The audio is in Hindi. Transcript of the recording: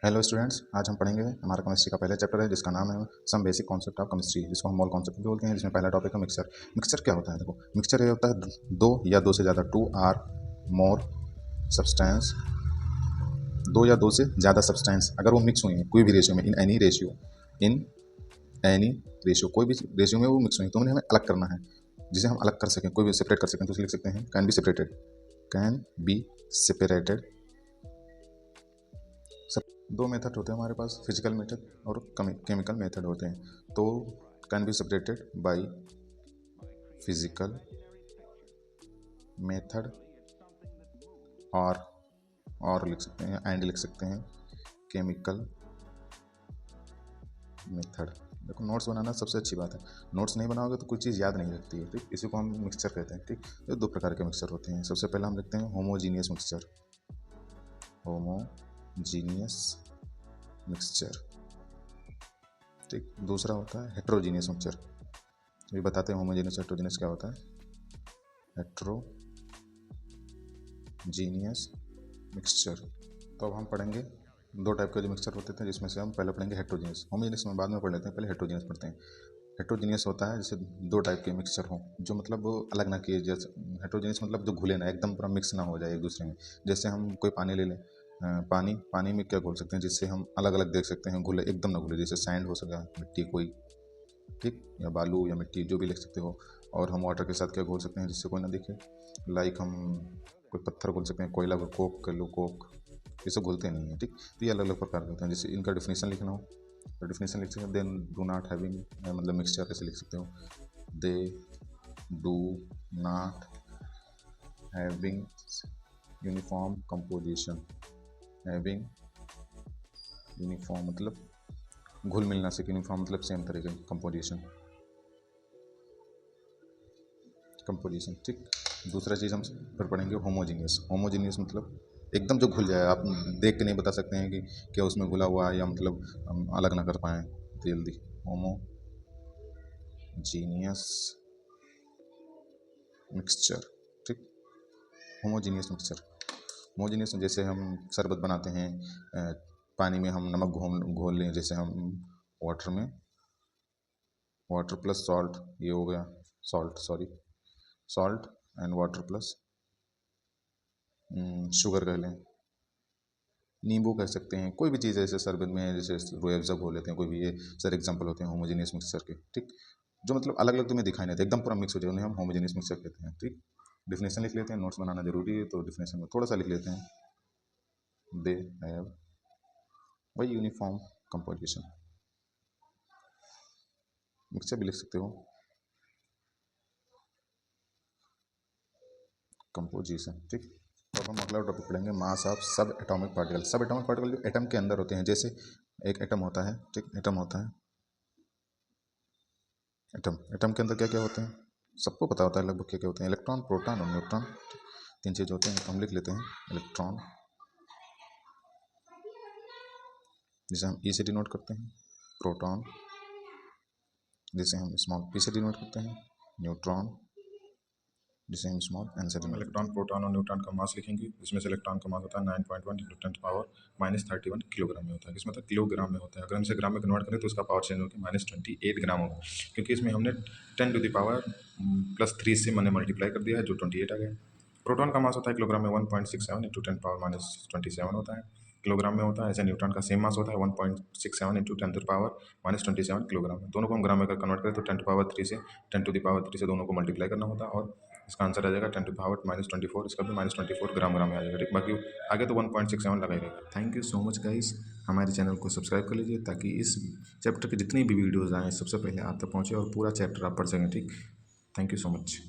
हेलो स्टूडेंट्स, आज हम पढ़ेंगे हमारा केमिस्ट्री का पहला चैप्टर है जिसका नाम है some basic concept of chemistry, जिसको हम मोल कॉन्सेप्ट भी बोलते हैं। जिसमें पहला टॉपिक है मिक्सचर। मिक्सचर क्या होता है? देखो, मिक्सचर ये होता है दो या दो से ज़्यादा, टू आर मोर सब्सटेंस, दो या दो से ज़्यादा सब्सटेंस अगर वो मिक्स हुई हैं कोई भी रेशियो में, इन एनी रेशियो, कोई भी रेशियो में वो मिक्स हुई तो उन्हें हमें अलग करना है। जिसे हम अलग कर सकें, कोई भी सेपरेट कर सकें, तो उसे लिख सकते हैं कैन बी सेपरेटेड। सब दो मेथड होते हैं हमारे पास, फिजिकल मेथड और केमिकल मेथड होते हैं। तो can be separated by physical method और लिख सकते हैं, एंड लिख सकते हैं केमिकल मेथड। देखो, नोट्स बनाना सबसे अच्छी बात है। नोट्स नहीं बनाओगे तो कोई चीज़ याद नहीं रखती है, ठीक। इसी को हम मिक्सचर कहते हैं, ठीक। ये दो प्रकार के मिक्सचर होते हैं। सबसे पहला हम लिखते हैं होमोजीनियस मिक्सचर, ठीक। दूसरा होता है हेट्रोजीनियस मिक्सचर। ये बताते हैं होमोजीनियस हेट्रोजीनियस क्या होता है। Heterogeneous mixture. तो अब हम पढ़ेंगे दो टाइप के जो मिक्सचर होते थे, जिसमें से हम पहले पढ़ेंगे हेट्रोजीनियस। होमोजीनियस में बाद में पढ़ लेते हैं, पहले हेट्रोजीनियस पढ़ते हैं। हेट्रोजीनियस होता है जैसे दो टाइप के मिक्सचर हों जो मतलब अलग ना किए, जैसे हेट्रोजीनियस मतलब जो घुले ना, एकदम पूरा मिक्स ना हो जाए एक दूसरे में। जैसे हम कोई पानी ले लें, पानी में क्या घोल सकते हैं जिससे हम अलग अलग देख सकते हैं, घुले एकदम ना घुले। जैसे सैंड हो सका, मिट्टी कोई, ठीक, या बालू या मिट्टी जो भी लिख सकते हो। और हम वाटर के साथ क्या घोल सकते हैं जिससे कोई ना दिखे, लाइक हम कोई पत्थर घोल सकते हैं, कोयला को कोक कर लो, कोक, ये सब घुलते नहीं है, ठीक। तो ये अलग अलग प्रकार के होते हैं। जैसे इनका डिफिनेशन लिखना हो तो डिफिनेशन लिख सकते हैं, देन डू नॉट हैविंग, मतलब मिक्सचर कैसे लिख सकते हो, they do not having uniform composition. Having uniform मतलब घुल मिल ना सके, यूनिफॉर्म मतलब सेम तरीके कंपोजिशन, ठीक। दूसरा चीज़ हम फिर पढ़ेंगे होमोजीनियस मतलब एकदम जो घुल जाए, आप देख के नहीं बता सकते हैं कि क्या उसमें घुला हुआ है, या मतलब हम अलग ना कर पाएँ जल्दी। होमोजीनियस मिक्सचर, ठीक। होमोजीनियस जैसे हम शरबत बनाते हैं, पानी में हम नमक घोल लें, जैसे हम वाटर प्लस सॉल्ट, ये हो गया salt and water plus sugar कह लें, नींबू कह सकते हैं, कोई भी चीज़ है। जैसे शरबत में जैसे रूह अफ़ज़ा घोल लेते हैं, कोई भी, ये सर एग्जांपल होते हैं होमोजेनियस मिक्सचर के, ठीक। जो मतलब अलग अलग तुम्हें दिखाई नहीं देते, एकदम पूरा मिक्स हो जाए, उन्हें हम होमोजेनियस मिक्सचर कहते हैं, ठीक। डिफिनेशन लिख लेते हैं, नोट्स बनाना जरूरी है तो डिफिनेशन में थोड़ा सा लिख लेते हैं। They have by uniform composition, mixture भी लिख सकते हो, कंपोजिशन, ठीक। तो अब हम अगला टॉपिक पढ़ेंगे मास ऑफ सब एटॉमिक पार्टिकल। सब एटॉमिक पार्टिकल जो एटम के अंदर होते हैं, जैसे एक एटम होता है, ठीक। एटम के अंदर क्या क्या होते हैं सबको पता होता है लगभग, क्या क्या होते हैं, इलेक्ट्रॉन, प्रोटॉन और न्यूट्रॉन, तीन चीज़ होते हैं। हम लिख लेते हैं इलेक्ट्रॉन, जिसे हम ई से डिनोट करते हैं, प्रोटॉन जिसे हम स्मॉल पी से डिनोट करते हैं, न्यूट्रॉन जिसे हम स्मॉल एन से डिनोट। इलेक्ट्रॉन, प्रोटॉन और न्यूट्रॉन का मास लिखेंगे। इसमें से इलेक्ट्रॉन का मास होता है 9.1 × 10⁻³ किलोग्राम में होता है। इसमें मतलब किलोग्राम में होता है। अगर हम इसे ग्राम में कन्वर्ट करें तो उसका पावर चेंज होकर -28 ग्राम होगा, क्योंकि इसमें हमने 10⁻+3 से मैंने मल्टीप्लाई कर दिया है, जो 28 आ गया। प्रोटॉन का मास होता है किलोग्राम में 1.67 × 10⁻⁻27 होता है, किलोग्राम में होता है। ऐसे न्यूट्रॉन का सेम मास होता है 1.67 × 10⁻⁻27 किलोग्राम में। दोनों को हम ग्राम में अगर कन्वर्ट करें तो 10⁻3 से 10⁻3 से दोनों को मल्टीप्लाई करना होता है, और इसका आंसर आ जाएगा 10⁻24। इसका भी -24 ग्राम में आ जाएगा, ठीक। बाकी आगे तो 1.67 लगा ही रहेगा। Thank you so much guys, हमारे चैनल को सब्सक्राइब कर लीजिए ताकि इस चैप्टर के जितनी भी वीडियोज़ आएँ सबसे पहले आप तक पहुँचे और पूरा चैप्टर आप पढ़ सकें, ठीक। Thank you so much.